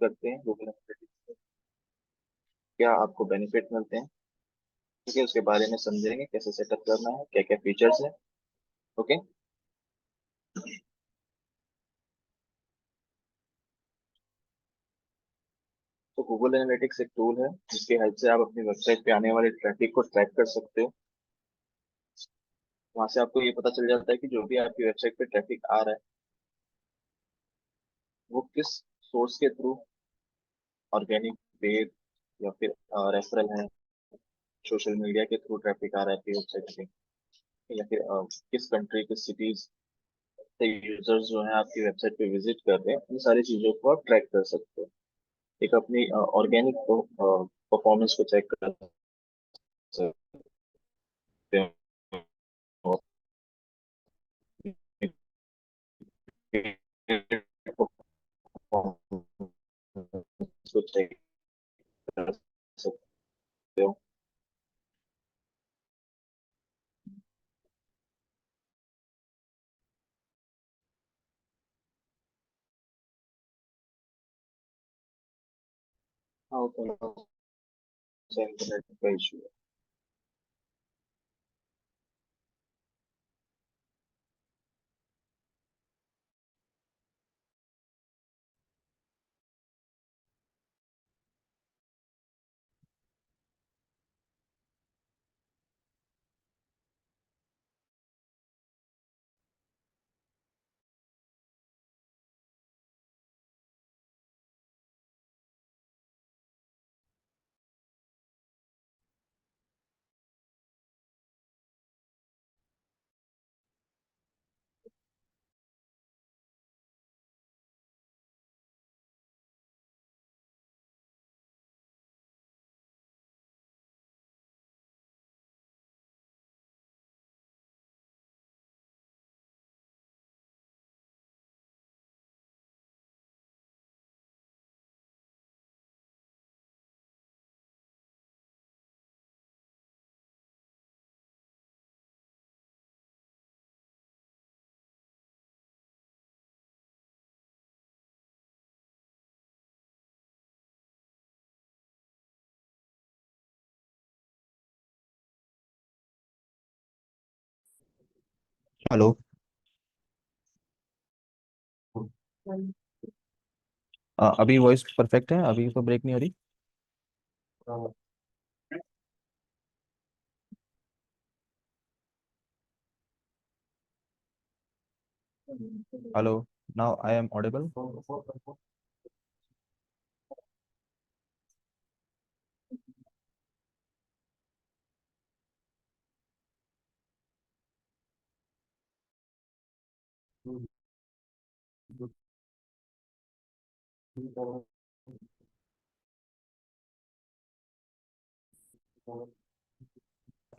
करते हैं Google analytics से, क्या आपको बेनिफिट मिलते हैं, ठीक है, उसके बारे में समझेंगे कैसे सेटअप करना है, क्या क्या फीचर्स है। ओके। तो गूगल एनालिटिक्स एक टूल है जिसकी हेल्प से आप अपनी वेबसाइट पे आने वाले ट्रैफिक को ट्रैक कर सकते हो। वहां से आपको ये पता चल जाता है कि जो भी आपकी वेबसाइट पे ट्रैफिक आ रहा है वो किस सोर्स के थ्रू, ऑर्गेनिक, पेड या फिर रेफरल है, सोशल मीडिया के थ्रू ट्रैफिक आ रहा है आपकी वेबसाइट पे, या फिर किस कंट्री, किस सिटीज से यूजर्स जो है आपकी वेबसाइट पे विजिट कर रहे हैं, इन सारी चीजों को आप ट्रैक कर सकते हो। एक अपनी ऑर्गेनिक परफॉर्मेंस को चेक कर सकते हो, को चेक कर सकते हो। हाँ, तो इंटरनेट का इशू है। हेलो। अभी वॉइस परफेक्ट है, अभी तो ब्रेक नहीं हो रही। Hello, now I am audible.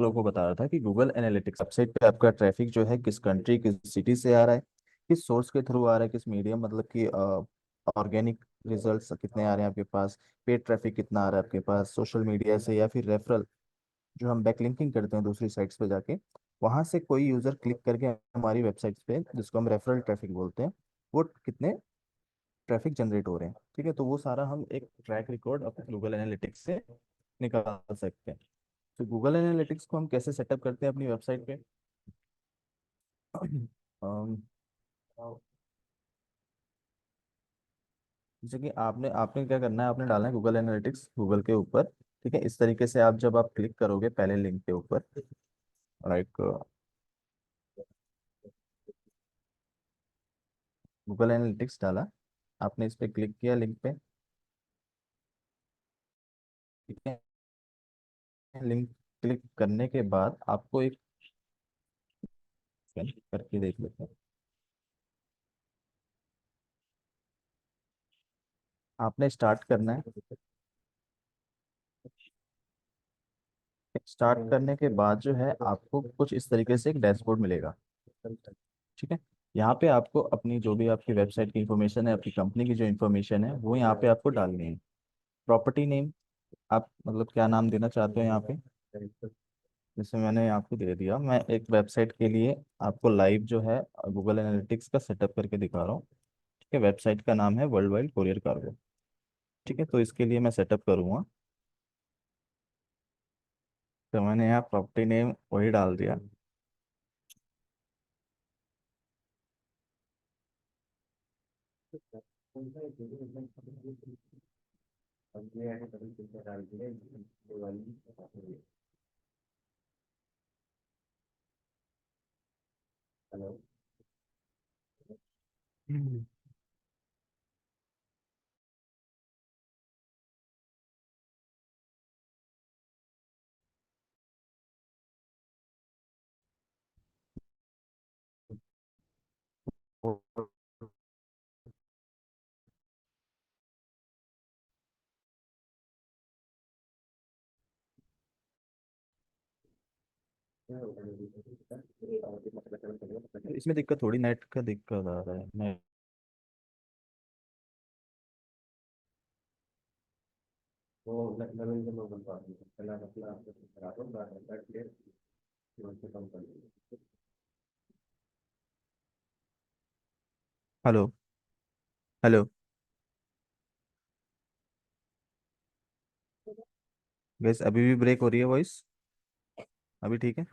लोगों को बता रहा था कि गूगल एनालिटिक्स वेबसाइट पे आपका ट्रैफिक जो है किस कंट्री, किस सिटी से आ रहा है, किस सोर्स के थ्रू आ रहा है, किस मीडियम, मतलब कि ऑर्गेनिक रिजल्ट्स कितने आ रहे हैं आपके पास, पेड ट्रैफिक कितना आ रहा है आपके पास सोशल मीडिया से, या फिर रेफरल जो हम बैकलिंकिंग करते हैं दूसरी साइट्स पे जाके, वहां से कोई यूजर क्लिक करके हमारी वेबसाइट्स पे, जिसको हम रेफरल ट्रैफिक बोलते हैं, वो कितने ट्रैफिक जनरेट हो रहे हैं। ठीक है, तो वो सारा हम एक ट्रैक रिकॉर्ड अपने गूगल एनालिटिक्स से निकाल सकते हैं। तो गूगल एनालिटिक्स को हम कैसे सेटअप करते हैं अपनी वेबसाइट पे? अम, जैसे कि आपने आपने क्या करना है, आपने डालना है गूगल एनालिटिक्स गूगल के ऊपर। ठीक है, इस तरीके से आप जब आप क्लिक करोगे पहले लिंक के ऊपर, लाइक गूगल एनालिटिक्स डाला, आपने इस पे क्लिक किया लिंक पे। ठीक है, लिंक क्लिक करने के बाद आपको एक करके देख लेते हैं। आपने स्टार्ट करना है। स्टार्ट करने के बाद जो है आपको कुछ इस तरीके से एक डैशबोर्ड मिलेगा। ठीक है, यहाँ पे आपको अपनी जो भी आपकी वेबसाइट की इंफॉर्मेशन है, आपकी कंपनी की जो इंफॉर्मेशन है, वो यहाँ पे आपको डालनी है। प्रॉपर्टी नेम, आप मतलब क्या नाम देना चाहते हो यहाँ पे, जैसे मैंने आपको दे दिया, मैं एक वेबसाइट के लिए आपको लाइव जो है गूगल एनालिटिक्स का सेटअप करके दिखा रहा हूँ। ठीक है, वेबसाइट का नाम है वर्ल्ड वाइड कोरियर कार्गो। ठीक है, तो इसके लिए मैं सेटअप करूँगा। तो मैंने यहाँ प्रॉपर्टी नेम वही डाल दिया। हम्म। इसमें दिक्कत थोड़ी नेट का दिक्कत आ रहा है मैं। हेलो। हेलो। गैस अभी भी ब्रेक हो रही है वॉइस? अभी ठीक है?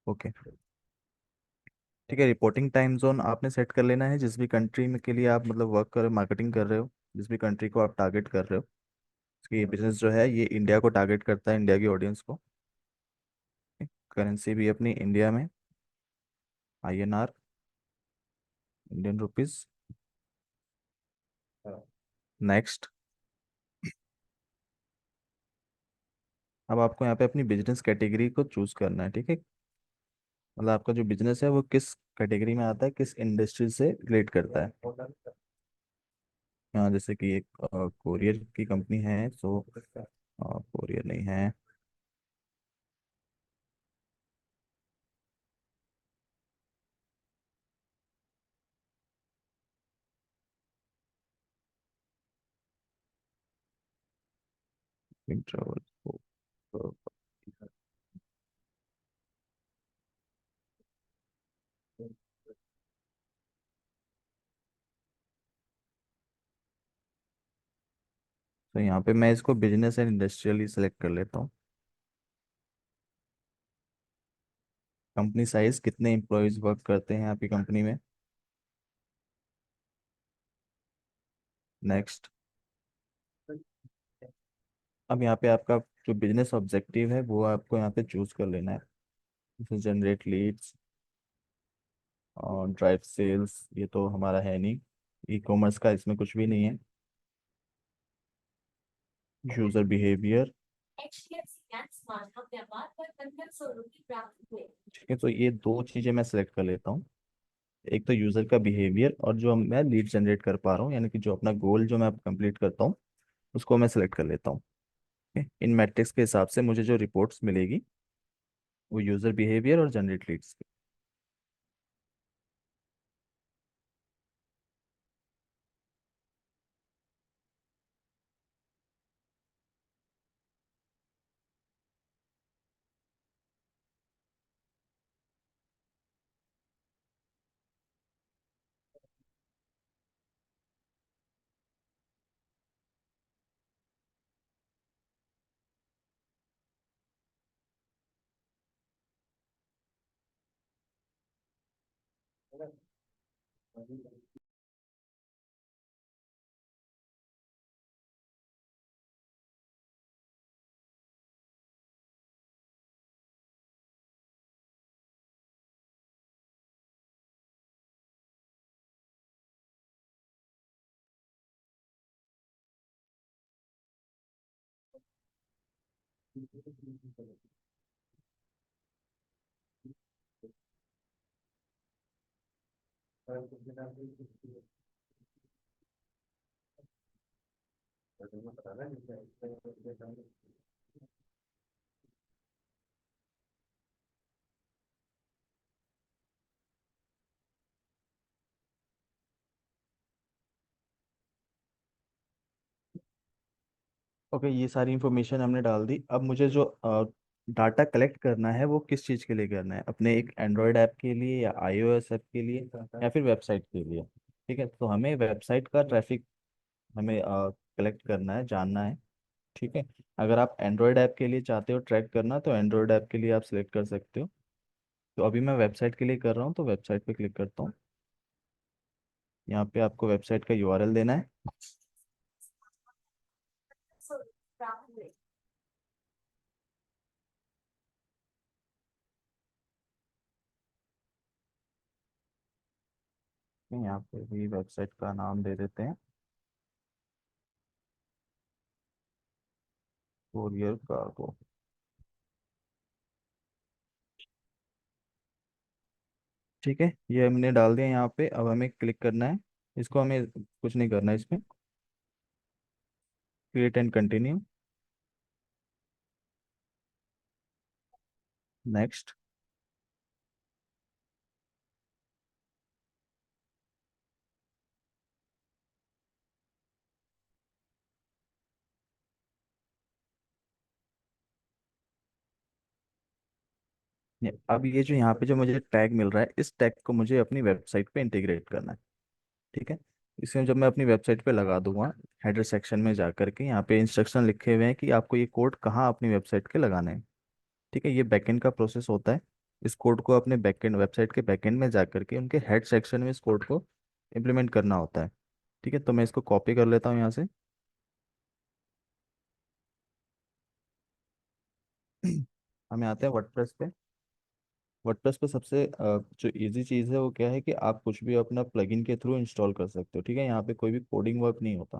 ओके। ठीक है, रिपोर्टिंग टाइम जोन आपने सेट कर लेना है जिस भी कंट्री में के लिए आप मतलब वर्क कर मार्केटिंग कर रहे हो, जिस भी कंट्री को आप टारगेट कर रहे हो। इसकी बिजनेस जो है ये इंडिया को टारगेट करता है, इंडिया की ऑडियंस को। करेंसी भी अपनी इंडिया में, INR, इंडियन रुपीस। नेक्स्ट। अब आपको यहाँ पे अपनी बिजनेस कैटेगरी को चूज करना है, ठीक है। मतलब आपका जो बिजनेस है वो किस कैटेगरी में आता है, किस इंडस्ट्री से रिलेट करता है। जैसे कि एक कोरियर की कंपनी है, सो कोरियर नहीं है। ट्रेवल। तो यहाँ पे मैं इसको बिजनेस एंड इंडस्ट्रियली सेलेक्ट कर लेता हूँ। कंपनी साइज, कितने एम्प्लॉयज वर्क करते हैं आपकी कंपनी में। नेक्स्ट। अब यहाँ पे आपका जो बिजनेस ऑब्जेक्टिव है वो आपको यहाँ पे चूज कर लेना है। जैसे जनरेट लीड्स और ड्राइव सेल्स, ये तो हमारा है नहीं। ई कॉमर्स का इसमें कुछ भी नहीं है। User behaviour. ठीक है, तो ये दो चीजें मैं सेलेक्ट कर लेता हूँ। एक तो यूजर का बिहेवियर, और जो मैं लीड जनरेट कर पा रहा हूँ, यानी कि जो अपना गोल जो मैं कंप्लीट करता हूँ उसको मैं सेलेक्ट कर लेता हूँ। ठीक है? इन मैट्रिक्स के हिसाब से मुझे जो रिपोर्ट्स मिलेगी वो यूजर बिहेवियर और जनरेट लीड्स। ओके, ये सारी इंफॉर्मेशन हमने डाल दी। अब मुझे जो डाटा कलेक्ट करना है वो किस चीज़ के लिए करना है, अपने एक एंड्रॉयड ऐप के लिए या iOS ऐप के लिए या फिर वेबसाइट के लिए। ठीक है, तो हमें वेबसाइट का ट्रैफिक हमें कलेक्ट करना है, जानना है। ठीक है। अगर आप एंड्रॉयड ऐप के लिए चाहते हो ट्रैक करना, तो एंड्रॉयड ऐप के लिए आप सिलेक्ट कर सकते हो। तो अभी मैं वेबसाइट के लिए कर रहा हूँ, तो वेबसाइट पे क्लिक करता हूँ। यहाँ पे आपको वेबसाइट का यूआरएल देना है। यहाँ पे भी वेबसाइट का नाम दे देते हैं, कोरियर कार्गो। ठीक है, ये हमने डाल दिया यहाँ पे। अब हमें क्लिक करना है। इसको हमें कुछ नहीं करना है इसमें। Create and continue. नेक्स्ट। अब ये जो यहाँ पे जो मुझे टैग मिल रहा है, इस टैग को मुझे अपनी वेबसाइट पे इंटीग्रेट करना है। ठीक है। इसमें जब मैं अपनी वेबसाइट पे लगा दूंगा, हेडर सेक्शन में जा करके यहाँ पे इंस्ट्रक्शन लिखे हुए हैं कि आपको ये कोड कहाँ अपनी वेबसाइट के लगाने हैं। ठीक है, ये बैकएंड का प्रोसेस होता है। इस कोड को अपने बैकएंड वेबसाइट के बैकएंड में जा करके उनके हेड सेक्शन में इस कोड को इम्प्लीमेंट करना होता है। ठीक है, तो मैं इसको कॉपी कर लेता हूँ यहाँ से। हमें आते हैं वर्डप्रेस पे। वर्डप्रेस पे सबसे जो इजी चीज़ है वो क्या है कि आप कुछ भी अपना प्लगइन के थ्रू इंस्टॉल कर सकते हो। ठीक है, यहाँ पे कोई भी कोडिंग वर्क नहीं होता,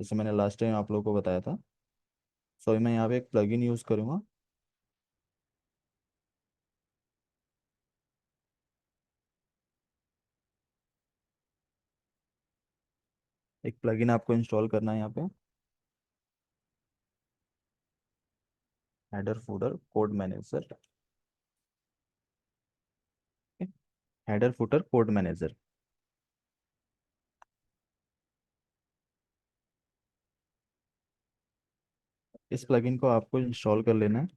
जैसे मैंने लास्ट टाइम आप लोगों को बताया था। सो मैं यहाँ पे एक प्लगइन यूज़ करूँगा। एक प्लगइन आपको इंस्टॉल करना है यहाँ पे, header footer code manager. Header footer code manager. इस प्लगइन को आपको इंस्टॉल कर लेना है।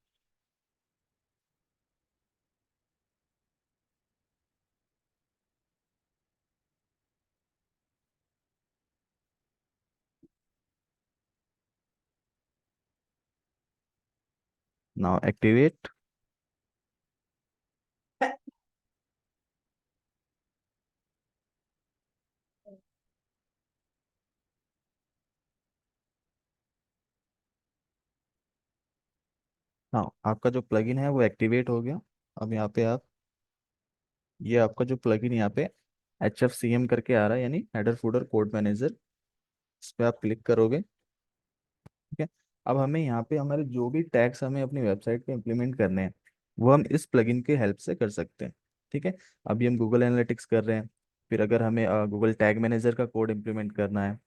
Now activate. हाँ, आपका जो प्लगइन है वो एक्टिवेट हो गया। अब यहाँ पे आप, ये आपका जो प्लगइन यहाँ पे HFCM करके आ रहा है, यानी हेडर फूटर कोड मैनेजर, इस पे आप क्लिक करोगे। ठीक है। अब हमें यहाँ पे हमारे जो भी टैग्स हमें अपनी वेबसाइट पे इम्प्लीमेंट करने हैं, वो हम इस प्लगइन के हेल्प से कर सकते हैं। ठीक है। अभी हम गूगल एनालिटिक्स कर रहे हैं, फिर अगर हमें गूगल टैग मैनेजर का कोड इम्प्लीमेंट करना है,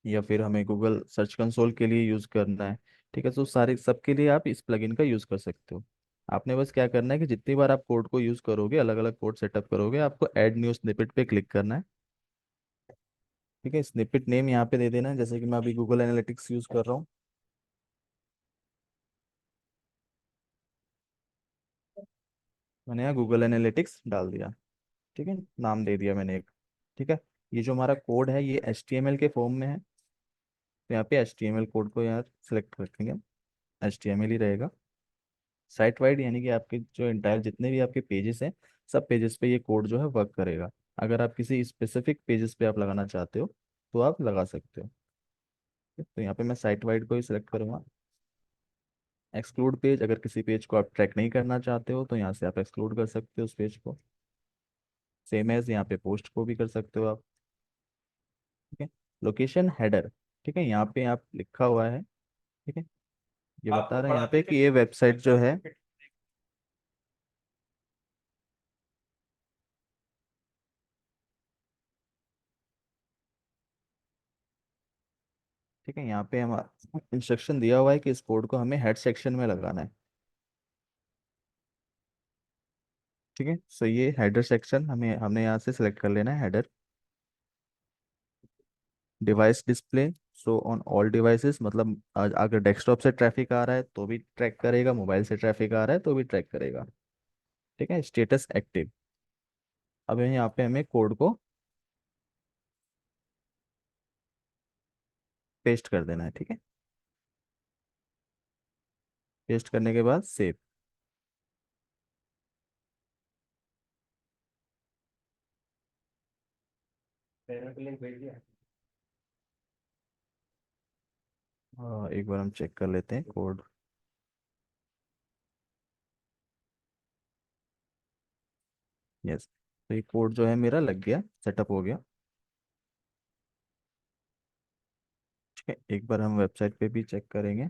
या फिर हमें गूगल सर्च कंसोल के लिए यूज़ करना है। ठीक है, तो सारे सबके लिए आप इस प्लगइन का यूज़ कर सकते हो। आपने बस क्या करना है कि जितनी बार आप कोड को यूज़ करोगे, अलग अलग कोड सेटअप करोगे, आपको ऐड न्यू स्निपेट पे क्लिक करना है। ठीक है, स्निपेट नेम यहाँ पे दे देना है, जैसे कि मैं अभी गूगल एनालिटिक्स यूज़ कर रहा हूँ। मैंने यहाँ गूगल एनालिटिक्स डाल दिया। ठीक है, नाम दे दिया मैंने एक। ठीक है। ये जो हमारा कोड है ये HTML के फॉर्म में है, तो यहाँ पे HTML कोड को यहाँ सेलेक्ट रखेंगे। HTML ही रहेगा। साइट वाइड यानी कि आपके जो इंटायर जितने भी आपके पेजेस हैं, सब पेजेस पे ये कोड जो है वर्क करेगा। अगर आप किसी स्पेसिफिक पेजेस पे आप लगाना चाहते हो, तो आप लगा सकते हो। तो यहाँ पे मैं साइट वाइड को ही सिलेक्ट करूंगा। एक्सक्लूड पेज, अगर किसी पेज को आप ट्रैक नहीं करना चाहते हो, तो यहाँ से आप एक्सक्लूड कर सकते हो उस पेज को। सेम एज यहाँ पे पोस्ट को भी कर सकते हो आप। ठीक है। Location header. ठीक है, यहाँ पे आप लिखा हुआ है। ठीक है, ये बता रहे हैं यहाँ पे कि ये वेबसाइट जो है, ठीक है, यहाँ पे हम इंस्ट्रक्शन दिया हुआ है कि इस कोड को हमें हेड सेक्शन में लगाना है। ठीक है, सो ये हेडर सेक्शन हमने यहाँ से सिलेक्ट कर लेना है, header. Device display, so on all devices, मतलब अगर डेस्कटॉप से ट्रैफिक आ रहा है तो भी ट्रैक करेगा, मोबाइल से ट्रैफिक आ रहा है तो भी ट्रैक करेगा। ठीक है, स्टेटस एक्टिव। अब यहाँ पे हमें कोड को पेस्ट कर देना है, ठीक है। पेस्ट करने के बाद सेव। पेमेंट लिंक भेज दिया। एक बार हम चेक कर लेते हैं कोड। यस, तो ये कोड जो है मेरा लग गया, सेटअप हो गया। ठीक है, एक बार हम वेबसाइट पे भी चेक करेंगे।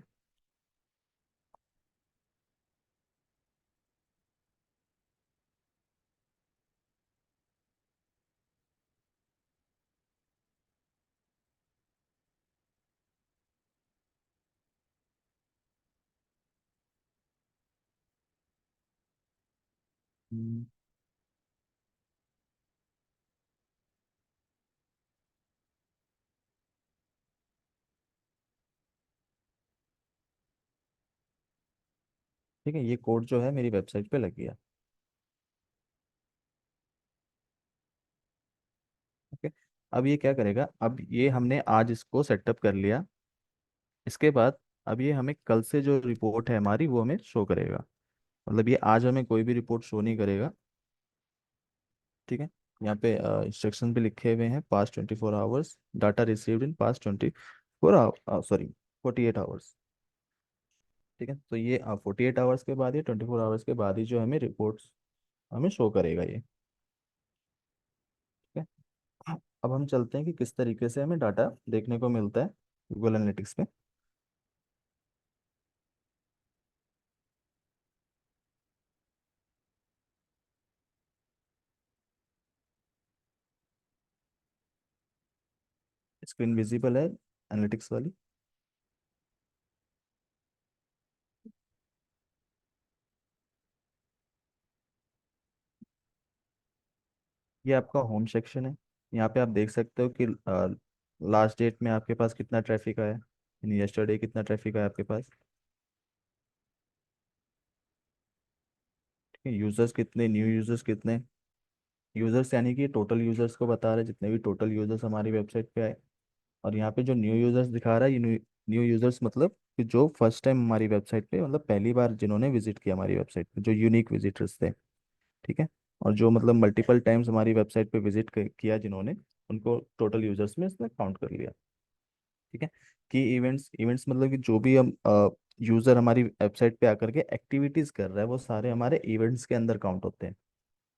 हम्म, ठीक है, ये कोड जो है मेरी वेबसाइट पे लग गया। ओके, अब ये क्या करेगा, अब ये हमने आज इसको सेटअप कर लिया। इसके बाद अब ये हमें कल से जो रिपोर्ट है हमारी वो हमें शो करेगा। मतलब ये आज हमें कोई भी रिपोर्ट शो नहीं करेगा। ठीक है, यहाँ पे इंस्ट्रक्शन भी लिखे हुए हैं, past 24 hours, data received in past 24 hour, sorry 48 hours. ठीक है, तो ये 48 आवर्स के बाद, ये 24 आवर्स के बाद ही जो हमें रिपोर्ट्स हमें शो करेगा ये। ठीक है, अब हम चलते हैं कि किस तरीके से हमें डाटा देखने को मिलता है गूगल एनालिटिक्स पे। स्क्रीन विजिबल है एनालिटिक्स वाली। ये आपका होम सेक्शन है। यहाँ पे आप देख सकते हो कि लास्ट डेट में आपके पास कितना ट्रैफिक आया, यानी यस्टरडे कितना ट्रैफिक आया आपके पास। ठीक है, यूजर्स कितने, न्यू यूजर्स कितने। यूजर्स यानी कि टोटल यूजर्स को बता रहे हैं, जितने भी टोटल यूजर्स हमारी वेबसाइट पे आए। और यहाँ पे जो न्यू यूजर्स दिखा रहा है, ये न्यू यूजर्स मतलब कि जो फर्स्ट टाइम हमारी वेबसाइट पे, मतलब पहली बार जिन्होंने विजिट किया हमारी वेबसाइट पे, जो यूनिक विजिटर्स थे। ठीक है, और जो मतलब मल्टीपल टाइम्स हमारी वेबसाइट पे विजिट किया जिन्होंने, उनको टोटल यूजर्स में इसने काउंट कर लिया। ठीक है, कि इवेंट्स इवेंट्स मतलब कि जो भी हम यूजर हमारी वेबसाइट पे आकर के एक्टिविटीज कर रहा है, वो सारे हमारे इवेंट्स के अंदर काउंट होते हैं।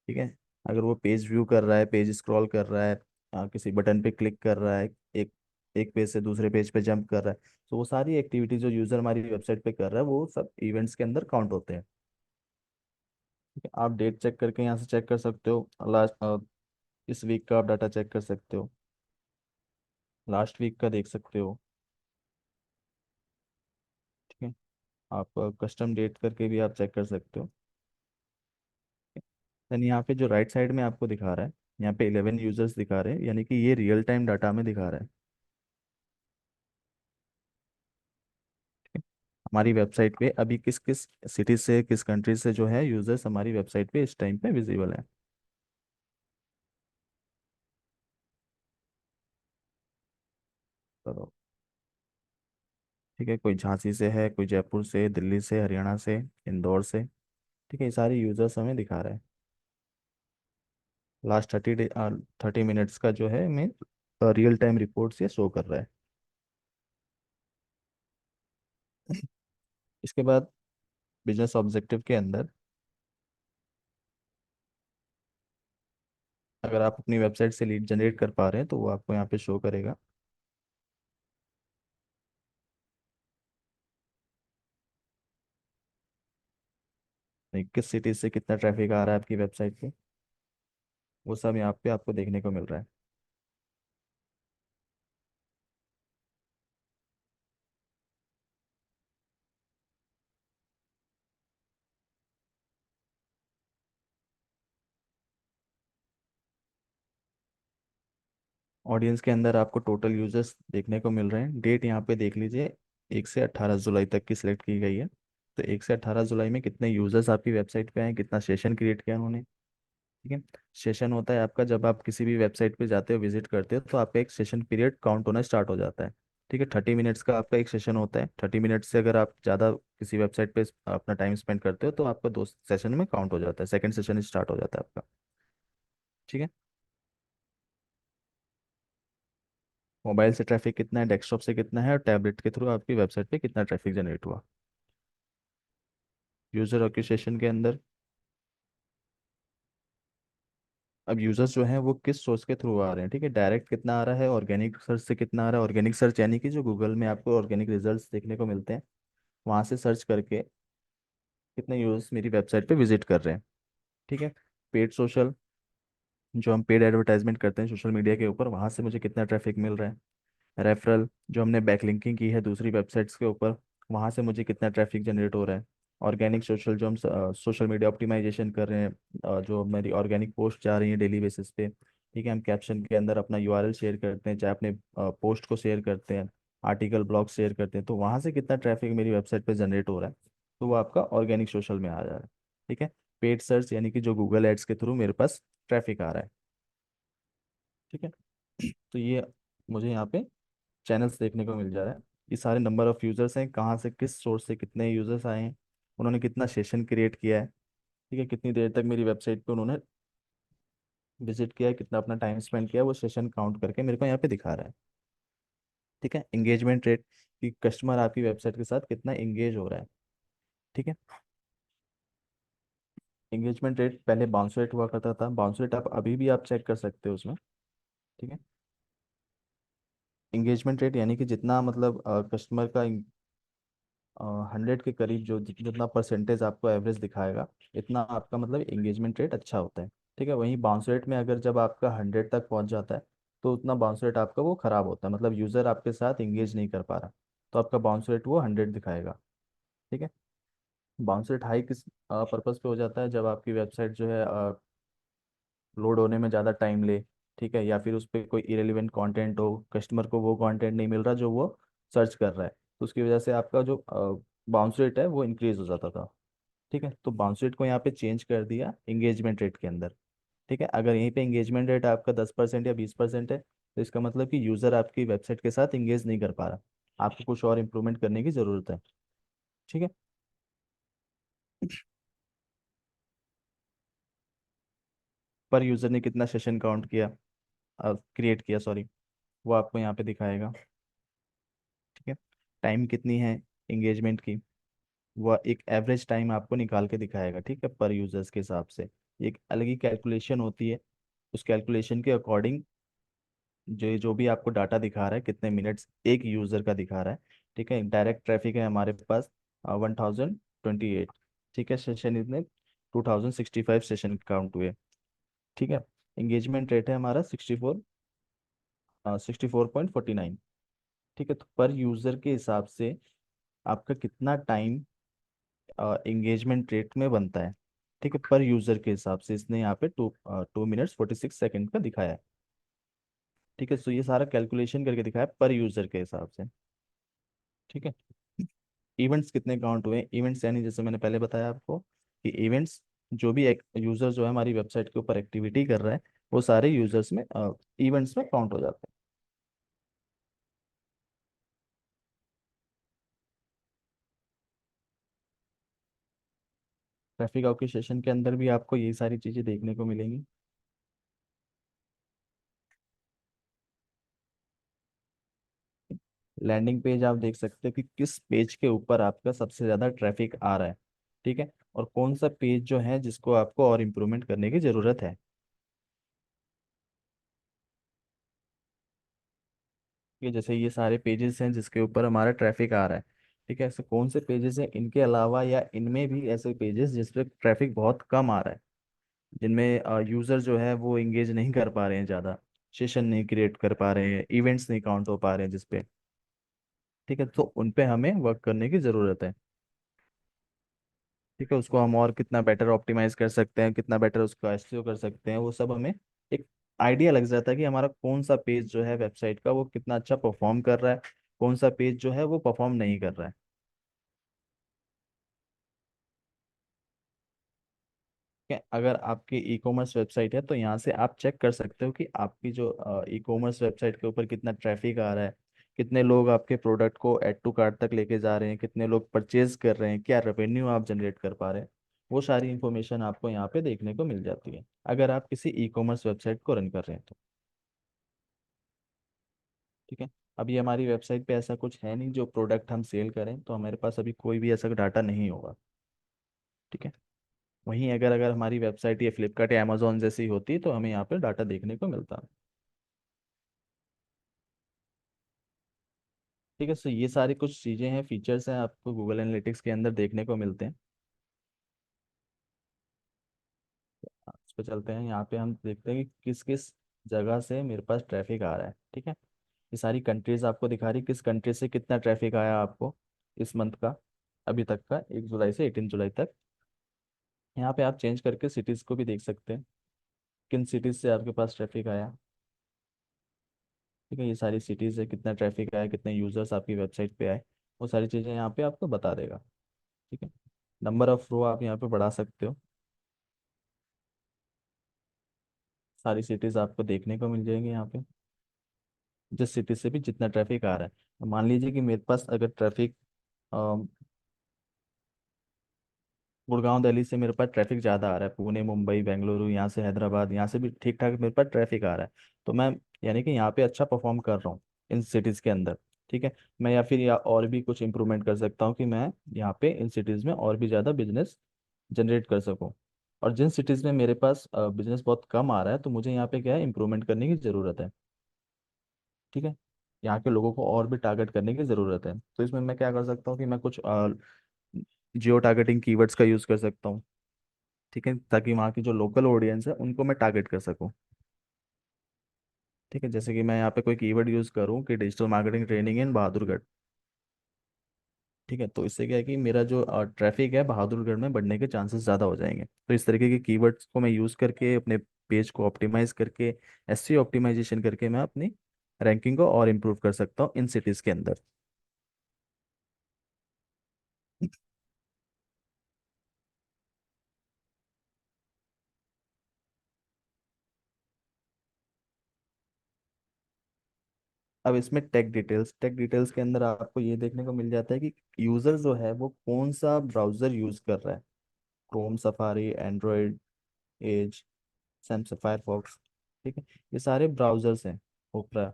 ठीक है, अगर वो पेज व्यू कर रहा है, पेज स्क्रॉल कर रहा है, किसी बटन पे क्लिक कर रहा है, एक एक पेज से दूसरे पेज पे जंप कर रहा है, तो वो सारी एक्टिविटीज जो यूजर हमारी वेबसाइट पे कर रहा है, वो सब इवेंट्स के अंदर काउंट होते हैं। ठीक है, आप डेट चेक करके यहाँ से चेक कर सकते हो, लास्ट इस वीक का आप डाटा चेक कर सकते हो, लास्ट वीक का देख सकते हो। ठीक है, आप कस्टम डेट करके भी आप चेक कर सकते हो। देन यहाँ पे जो राइट साइड में आपको दिखा रहा है, यहाँ पे 11 यूजर्स दिखा रहे हैं, यानी कि ये रियल टाइम डाटा में दिखा रहा है। हमारी वेबसाइट पे अभी किस किस सिटी से, किस कंट्री से जो है यूजर्स हमारी वेबसाइट पे इस टाइम पे विजिबल है। तो ठीक है, कोई झांसी से है, कोई जयपुर से, दिल्ली से, हरियाणा से, इंदौर से। ठीक है, ये सारे यूजर्स हमें दिखा रहे हैं। लास्ट 30 मिनट्स का जो है हमें रियल टाइम रिपोर्ट्स ये शो कर रहा है। इसके बाद बिजनेस ऑब्जेक्टिव के अंदर, अगर आप अपनी वेबसाइट से लीड जनरेट कर पा रहे हैं तो वो आपको यहाँ पे शो करेगा। नहीं, किस सिटी से कितना ट्रैफिक आ रहा है आपकी वेबसाइट पे, वो सब यहाँ पे आपको देखने को मिल रहा है। ऑडियंस के अंदर आपको टोटल यूजर्स देखने को मिल रहे हैं। डेट यहाँ पे देख लीजिए, 1 से 18 जुलाई तक की सिलेक्ट की गई है। तो 1 से 18 जुलाई में कितने यूजर्स आपकी वेबसाइट पे आए, कितना सेशन क्रिएट किया उन्होंने। ठीक है, सेशन होता है आपका, जब आप किसी भी वेबसाइट पे जाते हो, विजिट करते हो, तो आपका एक सेशन पीरियड काउंट होना स्टार्ट हो जाता है। ठीक है, 30 मिनट्स का आपका एक सेशन होता है। 30 मिनट से अगर आप ज़्यादा किसी वेबसाइट पे अपना टाइम स्पेंड करते हो तो आपका 2 सेशन में काउंट हो जाता है, सेकंड सेशन स्टार्ट हो जाता है आपका। ठीक है। मोबाइल से ट्रैफिक कितना है, डेस्कटॉप से कितना है, और टैबलेट के थ्रू आपकी वेबसाइट पे कितना ट्रैफिक जनरेट हुआ। यूजर एक्विजिशन के अंदर अब यूजर्स जो हैं वो किस सोर्स के थ्रू आ रहे हैं, ठीक है, डायरेक्ट कितना आ रहा है, ऑर्गेनिक सर्च से कितना आ रहा है। ऑर्गेनिक सर्च यानी कि जो गूगल में आपको ऑर्गेनिक रिजल्ट्स देखने को मिलते हैं, वहां से सर्च करके कितने यूजर्स मेरी वेबसाइट पे विजिट कर रहे हैं। ठीक है। पेड सोशल, जो हम पेड एडवर्टाइजमेंट करते हैं सोशल मीडिया के ऊपर, वहां से मुझे कितना ट्रैफिक मिल रहा है। रेफरल, जो हमने बैकलिंकिंग की है दूसरी वेबसाइट्स के ऊपर, वहां से मुझे कितना ट्रैफिक जनरेट हो रहा है। ऑर्गेनिक सोशल, जो हम सोशल मीडिया ऑप्टिमाइजेशन कर रहे हैं, जो मेरी ऑर्गेनिक पोस्ट जा रही है डेली बेसिस पे, ठीक है, हम कैप्शन के अंदर अपना यूआरएल शेयर करते हैं, चाहे अपने पोस्ट को शेयर करते हैं, आर्टिकल ब्लॉग शेयर करते हैं, तो वहां से कितना ट्रैफिक मेरी वेबसाइट पे जनरेट हो रहा है, तो वो आपका ऑर्गेनिक सोशल में आ जा रहा है। ठीक है। पेड सर्च यानी कि जो गूगल एड्स के थ्रू मेरे पास ट्रैफिक आ रहा है। ठीक है। तो ये मुझे यहाँ पे चैनल्स देखने को मिल जा रहा है। ये सारे नंबर ऑफ यूजर्स हैं, कहाँ से किस सोर्स से कितने यूजर्स आए हैं, उन्होंने कितना सेशन क्रिएट किया है, ठीक है, कितनी देर तक मेरी वेबसाइट पे उन्होंने विजिट किया है, कितना अपना टाइम स्पेंड किया है, वो सेशन काउंट करके मेरे को यहाँ पे दिखा रहा है। ठीक है। एंगेजमेंट रेट, कि कस्टमर आपकी वेबसाइट के साथ कितना एंगेज हो रहा है। ठीक है। एंगेजमेंट रेट पहले बाउंस रेट हुआ करता था, बाउंस रेट आप अभी भी आप चेक कर सकते हो उसमें। ठीक है। एंगेजमेंट रेट यानी कि जितना मतलब कस्टमर का 100 के करीब जो जितना परसेंटेज आपको एवरेज दिखाएगा, इतना आपका मतलब एंगेजमेंट रेट अच्छा होता है। ठीक है। वहीं बाउंस रेट में अगर जब आपका 100 तक पहुंच जाता है, तो उतना बाउंस रेट आपका वो खराब होता है, मतलब यूज़र आपके साथ एंगेज नहीं कर पा रहा, तो आपका बाउंस रेट वो 100 दिखाएगा। ठीक है। बाउंस रेट हाई किस पर्पज़ पे हो जाता है, जब आपकी वेबसाइट जो है लोड होने में ज़्यादा टाइम ले, ठीक है, या फिर उस पर कोई इरेलीवेंट कंटेंट हो, कस्टमर को वो कंटेंट नहीं मिल रहा जो वो सर्च कर रहा है, तो उसकी वजह से आपका जो बाउंस रेट है वो इंक्रीज हो जाता था। ठीक है। तो बाउंस रेट को यहाँ पे चेंज कर दिया एंगेजमेंट रेट के अंदर। ठीक है। अगर यहीं पे एंगेजमेंट रेट आपका 10% या 20% है, तो इसका मतलब कि यूज़र आपकी वेबसाइट के साथ एंगेज नहीं कर पा रहा, आपको कुछ और इम्प्रूवमेंट करने की ज़रूरत है। ठीक है। पर यूज़र ने कितना सेशन काउंट किया, क्रिएट किया, सॉरी, वो आपको यहाँ पे दिखाएगा। ठीक है। टाइम कितनी है एंगेजमेंट की, वह एक एवरेज टाइम आपको निकाल के दिखाएगा। ठीक है, पर यूजर्स के हिसाब से एक अलग ही कैलकुलेशन होती है। उस कैलकुलेशन के अकॉर्डिंग जो जो भी आपको डाटा दिखा रहा है, कितने मिनट्स एक यूजर का दिखा रहा है। ठीक है। डायरेक्ट ट्रैफिक है हमारे पास 1028। ठीक है। सेशन इतने 2065 सेशन काउंट हुए। ठीक है। एंगेजमेंट रेट है हमारा 64.49। ठीक है। तो पर यूजर के हिसाब से आपका कितना टाइम एंगेजमेंट रेट में बनता है। ठीक है। पर यूजर के हिसाब से इसने यहाँ पे 2 2 मिनट्स 46 सेकेंड का दिखाया है। ठीक है। सो ये सारा कैलकुलेशन करके दिखाया है पर यूजर के हिसाब से। ठीक है। इवेंट्स कितने काउंट हुए, इवेंट्स यानी जैसे मैंने पहले बताया आपको कि इवेंट्स, जो भी एक यूजर जो है हमारी वेबसाइट के ऊपर एक्टिविटी कर रहा है, वो सारे यूजर्स में इवेंट्स में काउंट हो जाते हैं। ट्रैफिक ऑर्केस्ट्रेशन के अंदर भी आपको ये सारी चीजें देखने को मिलेंगी। लैंडिंग पेज आप देख सकते हो कि किस पेज के ऊपर आपका सबसे ज़्यादा ट्रैफिक आ रहा है। ठीक है। और कौन सा पेज जो है जिसको आपको और इम्प्रूवमेंट करने की ज़रूरत है। कि जैसे ये सारे पेजेस हैं जिसके ऊपर हमारा ट्रैफिक आ रहा है। ठीक है। ऐसे कौन से पेजेस हैं इनके अलावा, या इनमें भी ऐसे पेजेस जिस पे ट्रैफिक बहुत कम आ रहा है, जिनमें यूज़र जो है वो इंगेज नहीं कर पा रहे हैं ज़्यादा, सेशन नहीं क्रिएट कर पा रहे हैं, इवेंट्स नहीं काउंट हो पा रहे हैं जिसपे। ठीक है। तो उन पे हमें वर्क करने की ज़रूरत है। ठीक है। उसको हम और कितना बेटर ऑप्टिमाइज कर सकते हैं, कितना बेटर उसका एसईओ कर सकते हैं, वो सब हमें एक आइडिया लग जाता है कि हमारा कौन सा पेज जो है वेबसाइट का वो कितना अच्छा परफॉर्म कर रहा है, कौन सा पेज जो है वो परफॉर्म नहीं कर रहा है। ठीक है। अगर आपकी ई कॉमर्स वेबसाइट है तो यहाँ से आप चेक कर सकते हो कि आपकी जो ई कॉमर्स वेबसाइट के ऊपर कितना ट्रैफिक आ रहा है, कितने लोग आपके प्रोडक्ट को ऐड टू कार्ट तक लेके जा रहे हैं, कितने लोग परचेज कर रहे हैं, क्या रेवेन्यू आप जनरेट कर पा रहे हैं, वो सारी इंफॉर्मेशन आपको यहाँ पे देखने को मिल जाती है अगर आप किसी ई कॉमर्स वेबसाइट को रन कर रहे हैं तो। ठीक है। अभी हमारी वेबसाइट पे ऐसा कुछ है नहीं जो प्रोडक्ट हम सेल करें, तो हमारे पास अभी कोई भी ऐसा डाटा नहीं होगा। ठीक है। वहीं अगर अगर हमारी वेबसाइट ये फ्लिपकार्ट या अमेजोन जैसी होती तो हमें यहाँ पे डाटा देखने को मिलता। ठीक है। सो ये सारी कुछ चीज़ें हैं, फीचर्स हैं आपको गूगल एनालिटिक्स के अंदर देखने को मिलते हैं। इस पर चलते हैं, यहाँ पे हम देखते हैं कि किस किस जगह से मेरे पास ट्रैफिक आ रहा है। ठीक है। ये सारी कंट्रीज आपको दिखा रही किस कंट्री से कितना ट्रैफिक आया आपको इस मंथ का, अभी तक का, 1 जुलाई से 18 जुलाई तक। यहाँ पे आप चेंज करके सिटीज़ को भी देख सकते हैं, किन सिटीज़ से आपके पास ट्रैफिक आया। ठीक है। ये सारी सिटीज़ है, कितना ट्रैफिक आया, कितने यूज़र्स आपकी वेबसाइट पे आए, वो सारी चीज़ें यहाँ पे आपको बता देगा। ठीक है। नंबर ऑफ रो आप यहाँ पे बढ़ा सकते हो, सारी सिटीज़ आपको देखने को मिल जाएंगी यहाँ पे, जिस सिटी से भी जितना ट्रैफिक आ रहा है। मान लीजिए कि मेरे पास अगर ट्रैफिक गुड़गांव दिल्ली से मेरे पास ट्रैफिक ज़्यादा आ रहा है, पुणे मुंबई बेंगलुरु यहाँ से हैदराबाद यहाँ से भी ठीक ठाक मेरे पास ट्रैफिक आ रहा है, तो मैं यानी कि यहाँ पे अच्छा परफॉर्म कर रहा हूँ इन सिटीज़ के अंदर। ठीक है। मैं या फिर या और भी कुछ इंप्रूवमेंट कर सकता हूँ कि मैं यहाँ पे इन सिटीज़ में और भी ज़्यादा बिजनेस जनरेट कर सकूँ। और जिन सिटीज़ में मेरे पास बिजनेस बहुत कम आ रहा है तो मुझे यहाँ पे क्या है, इंप्रूवमेंट करने की ज़रूरत है। ठीक है। यहाँ के लोगों को और भी टारगेट करने की ज़रूरत है, तो इसमें मैं क्या कर सकता हूँ कि मैं कुछ जियो टारगेटिंग कीवर्ड्स का यूज़ कर सकता हूँ। ठीक है। ताकि वहाँ की जो लोकल ऑडियंस है उनको मैं टारगेट कर सकूँ। ठीक है। जैसे कि मैं यहाँ पे कोई कीवर्ड यूज़ करूँ कि digital marketing training in Bahadurgarh. ठीक है। तो इससे क्या है कि मेरा जो ट्रैफिक है बहादुरगढ़ में बढ़ने के चांसेस ज़्यादा हो जाएंगे। तो इस तरीके के कीवर्ड्स को मैं यूज़ करके अपने पेज को ऑप्टिमाइज करके, एसईओ ऑप्टिमाइजेशन करके मैं अपनी रैंकिंग को और इम्प्रूव कर सकता हूँ इन सिटीज़ के अंदर। अब इसमें टेक डिटेल्स के अंदर आपको ये देखने को मिल जाता है कि यूज़र जो है वो कौन सा ब्राउज़र यूज़ कर रहा है। Chrome, Safari, Android, Edge, Samsung Firefox. ठीक है। ये सारे ब्राउज़र्स हैं, ओपरा,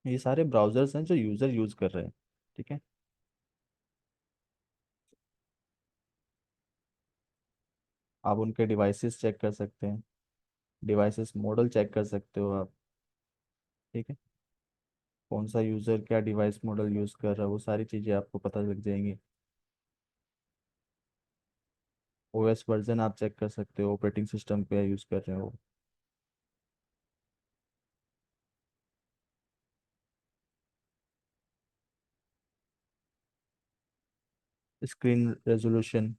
ये सारे ब्राउज़र्स हैं जो यूज़र यूज़ कर रहे हैं। ठीक है। आप उनके डिवाइसेस चेक कर सकते हैं, डिवाइसेस मॉडल चेक कर सकते हो आप। ठीक है। कौन सा यूज़र क्या डिवाइस मॉडल यूज़ कर रहा है वो सारी चीज़ें आपको पता लग जाएंगी। ओएस वर्जन आप चेक कर सकते हो, ऑपरेटिंग सिस्टम पे यूज़ कर रहे हो। स्क्रीन रेजोल्यूशन,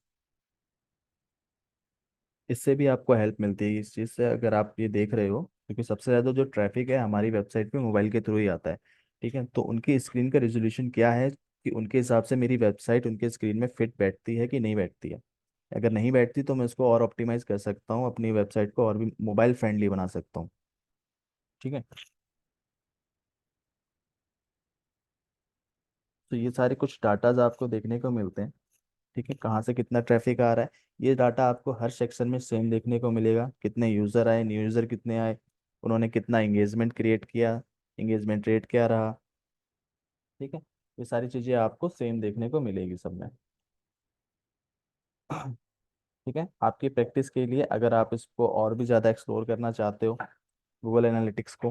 इससे भी आपको हेल्प मिलती है इस चीज़ से अगर आप ये देख रहे हो, क्योंकि सबसे ज़्यादा जो ट्रैफिक है हमारी वेबसाइट पे मोबाइल के थ्रू ही आता है। ठीक है। तो उनकी स्क्रीन का रेजोल्यूशन क्या है कि उनके हिसाब से मेरी वेबसाइट उनके स्क्रीन में फिट बैठती है कि नहीं बैठती है। अगर नहीं बैठती तो मैं उसको और ऑप्टिमाइज कर सकता हूँ, अपनी वेबसाइट को और भी मोबाइल फ्रेंडली बना सकता हूँ। ठीक है। तो ये सारे कुछ डाटाज आपको देखने को मिलते हैं। ठीक है। कहाँ से कितना ट्रैफिक आ रहा है, ये डाटा आपको हर सेक्शन में सेम देखने को मिलेगा। कितने यूज़र आए, न्यू यूज़र कितने आए, उन्होंने कितना एंगेजमेंट क्रिएट किया, एंगेजमेंट रेट क्या रहा। ठीक है। ये सारी चीज़ें आपको सेम देखने को मिलेगी सब में। ठीक है। आपकी प्रैक्टिस के लिए अगर आप इसको और भी ज़्यादा एक्सप्लोर करना चाहते हो गूगल एनालिटिक्स को,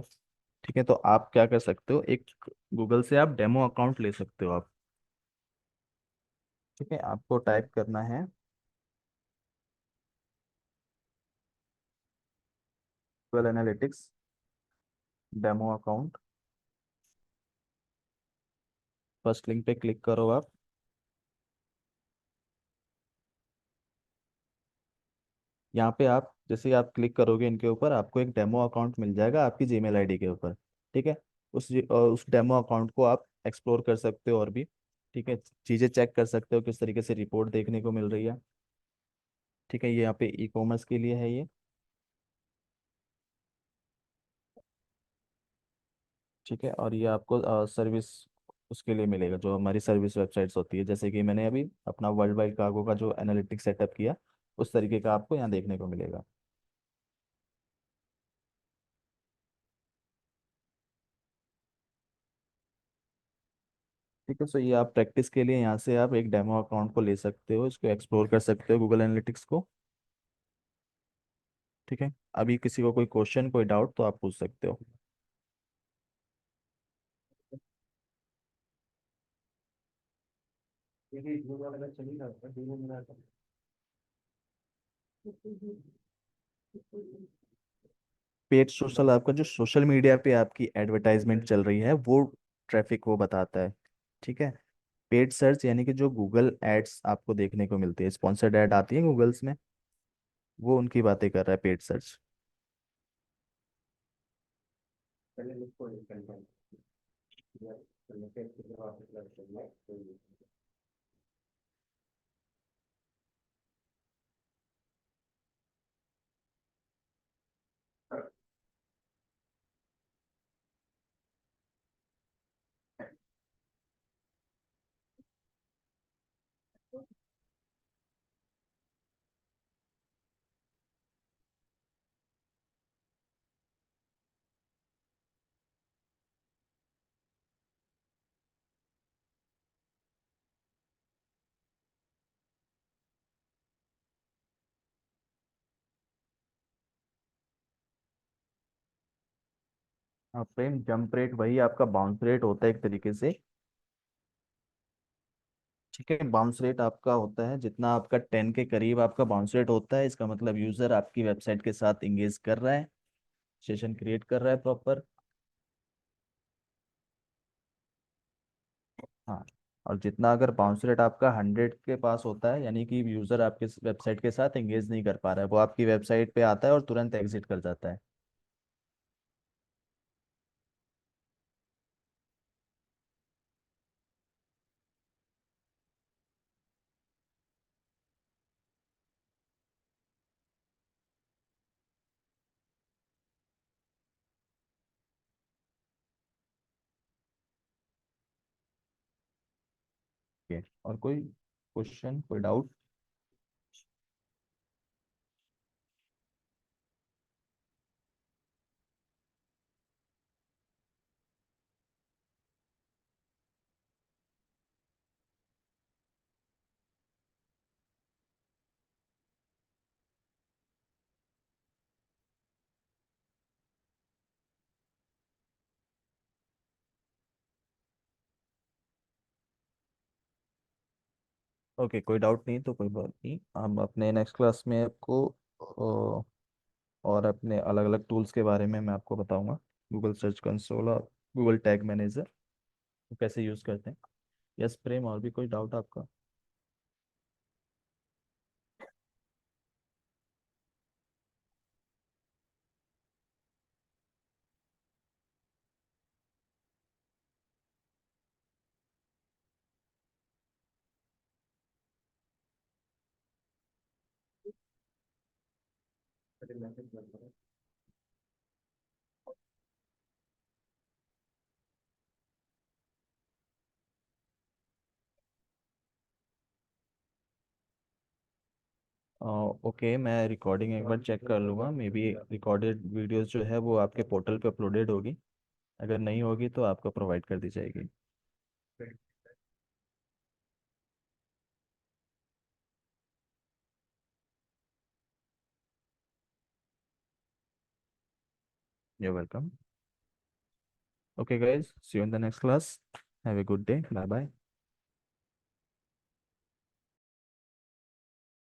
ठीक है, तो आप क्या कर सकते हो, एक गूगल से आप डेमो अकाउंट ले सकते हो आप। ठीक है। आपको टाइप करना है Google analytics demo account. First link पे क्लिक करो आप। यहाँ पे आप जैसे ही आप क्लिक करोगे इनके ऊपर आपको एक डेमो अकाउंट मिल जाएगा आपकी जीमेल आईडी के ऊपर। ठीक है। उस डेमो अकाउंट को आप एक्सप्लोर कर सकते हो और भी। ठीक है। चीज़ें चेक कर सकते हो किस तरीके से रिपोर्ट देखने को मिल रही है। ठीक है। ये यहाँ पे ई कॉमर्स के लिए है ये। ठीक है, और ये आपको सर्विस उसके लिए मिलेगा, जो हमारी सर्विस वेबसाइट्स होती है, जैसे कि मैंने अभी अपना वर्ल्ड वाइड कार्गो का जो एनालिटिक्स सेटअप किया, उस तरीके का आपको यहाँ देखने को मिलेगा। ठीक है, सो ये आप प्रैक्टिस के लिए यहाँ से आप एक डेमो अकाउंट को ले सकते हो, इसको एक्सप्लोर कर सकते हो गूगल एनालिटिक्स को। ठीक है, अभी किसी को कोई क्वेश्चन कोई डाउट तो आप पूछ सकते हो। पेड सोशल आपका जो सोशल मीडिया पे आपकी एडवर्टाइजमेंट चल रही है वो ट्रैफिक वो बताता है। ठीक है, पेड सर्च यानी कि जो गूगल एड्स आपको देखने को मिलती है, स्पॉन्सर्ड ऐड आती है गूगल्स में, वो उनकी बातें कर रहा है पेड सर्च। हाँ, फ्रेम जंप रेट वही आपका बाउंस रेट होता है एक तरीके से। ठीक है, बाउंस रेट आपका होता है जितना आपका 10 के करीब आपका बाउंस रेट होता है, इसका मतलब यूजर आपकी वेबसाइट के साथ इंगेज कर रहा है, सेशन क्रिएट कर रहा है प्रॉपर। हाँ, और जितना अगर बाउंस रेट आपका 100 के पास होता है, यानी कि यूजर आपके वेबसाइट के साथ एंगेज नहीं कर पा रहा है, वो आपकी वेबसाइट पे आता है और तुरंत एग्जिट कर जाता है। ओके, और कोई क्वेश्चन कोई डाउट? ओके, कोई डाउट नहीं तो कोई बात नहीं, हम अपने नेक्स्ट क्लास में आपको और अपने अलग अलग टूल्स के बारे में मैं आपको बताऊंगा, गूगल सर्च कंसोल और गूगल टैग मैनेजर कैसे यूज़ करते हैं। यस प्रेम, और भी कोई डाउट आपका? ओके, मैं रिकॉर्डिंग एक बार चेक कर लूँगा, मे बी रिकॉर्डेड वीडियोस जो है वो आपके पोर्टल पे अपलोडेड होगी, अगर नहीं होगी तो आपको प्रोवाइड कर दी जाएगी। You welcome. Okay guys, see you in the next class, have a good day, bye bye.